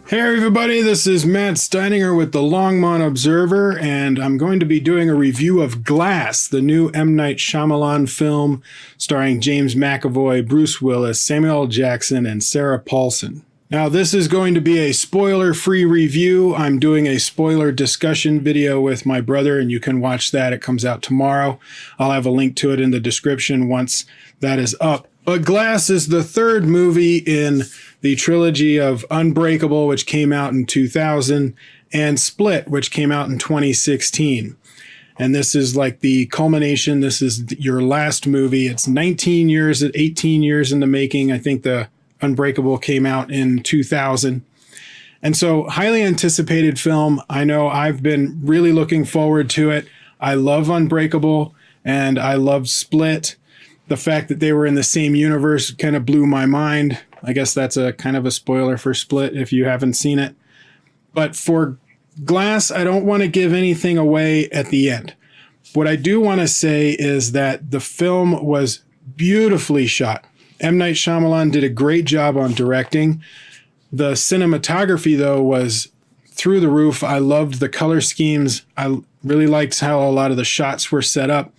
Hey everybody, this is Matt Steininger with the Longmont Observer, and I'm going to be doing a review of Glass, the new M. Night Shyamalan film starring James McAvoy, Bruce Willis, Samuel L. Jackson, and Sarah Paulson. Now, this is going to be a spoiler-free review. I'm doing a spoiler discussion video with my brother, and you can watch that. It comes out tomorrow. I'll have a link to it in the description once that is up. But Glass is the third movie in the trilogy of Unbreakable, which came out in 2000, and Split, which came out in 2016. And this is like the culmination. This is your last movie. It's 18 years in the making. I think the Unbreakable came out in 2000. And so highly anticipated film. I know I've been really looking forward to it. I love Unbreakable and I love Split. The fact that they were in the same universe kind of blew my mind. I guess that's a kind of a spoiler for Split if you haven't seen it. But for Glass, I don't want to give anything away at the end. What I do want to say is that the film was beautifully shot. M. Night Shyamalan did a great job on directing. The cinematography, though, was through the roof. I loved the color schemes. I really liked how a lot of the shots were set up.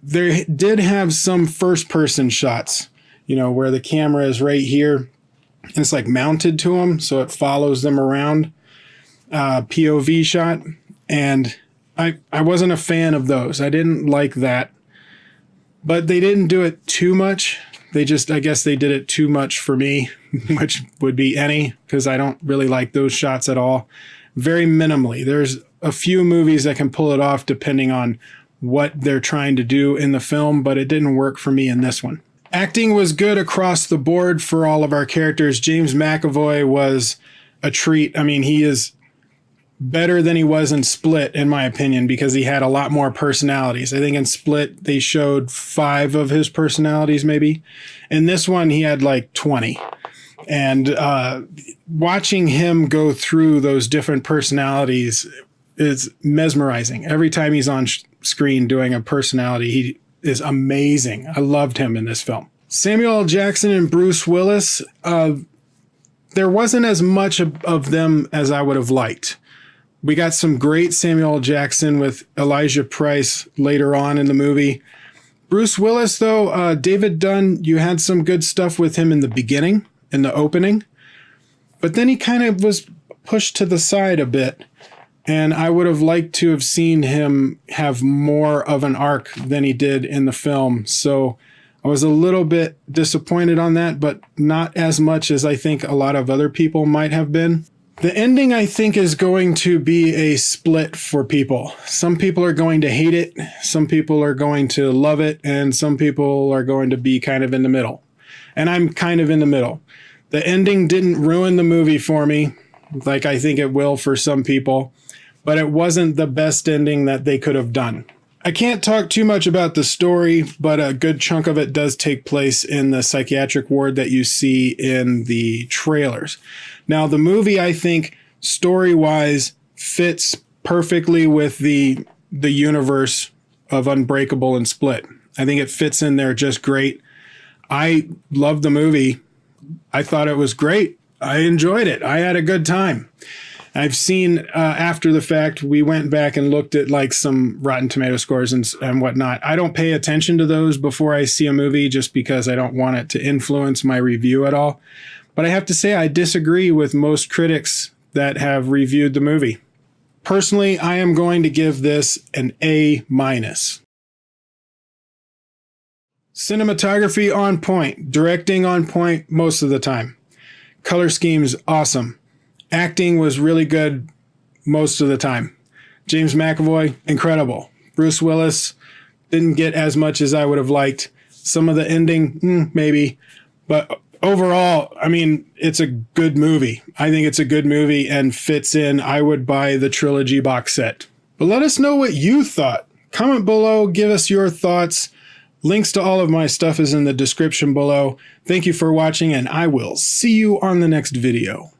They did have some first-person shots, you know, where the camera is right here and it's like mounted to them, so it follows them around, POV shot. And I wasn't a fan of those. I didn't like that. But they didn't do it too much. I guess they did it too much for me, which would be any, because I don't really like those shots at all. Very minimally. There's a few movies that can pull it off depending on what they're trying to do in the film, but it didn't work for me in this one. Acting was good across the board for all of our characters. James McAvoy was a treat. I mean, he is better than he was in Split, in my opinion, because he had a lot more personalities. I think in Split, they showed 5 of his personalities, maybe. In this one, he had like 20. And watching him go through those different personalities is mesmerizing. Every time he's on screen doing a personality, he is amazing. I loved him in this film. Samuel L. Jackson and Bruce Willis, there wasn't as much of them as I would have liked. We got some great Samuel L. Jackson with Elijah Price later on in the movie. Bruce Willis, though, David Dunn, you had some good stuff with him in the beginning, in the opening. But then he kind of was pushed to the side a bit. And I would have liked to have seen him have more of an arc than he did in the film. So I was a little bit disappointed on that, but not as much as I think a lot of other people might have been. The ending, I think, is going to be a split for people. Some people are going to hate it, some people are going to love it, and some people are going to be kind of in the middle. And I'm kind of in the middle. The ending didn't ruin the movie for me, like I think it will for some people, but it wasn't the best ending that they could have done. I can't talk too much about the story, but a good chunk of it does take place in the psychiatric ward that you see in the trailers. Now, the movie, I think, story-wise, fits perfectly with the universe of Unbreakable and Split. I think it fits in there just great. I loved the movie. I thought it was great. I enjoyed it. I had a good time. I've seen after the fact, we went back and looked at like some Rotten Tomato scores and whatnot. I don't pay attention to those before I see a movie just because I don't want it to influence my review at all. But I have to say I disagree with most critics that have reviewed the movie. Personally, I am going to give this an A-. Cinematography on point, directing on point most of the time. Color schemes awesome. Acting was really good most of the time. James McAvoy, incredible. Bruce Willis, didn't get as much as I would have liked. Some of the ending, maybe. But overall, I mean, it's a good movie. I think it's a good movie and fits in. I would buy the trilogy box set. But let us know what you thought. Comment below, give us your thoughts. Links to all of my stuff is in the description below. Thank you for watching, and I will see you on the next video.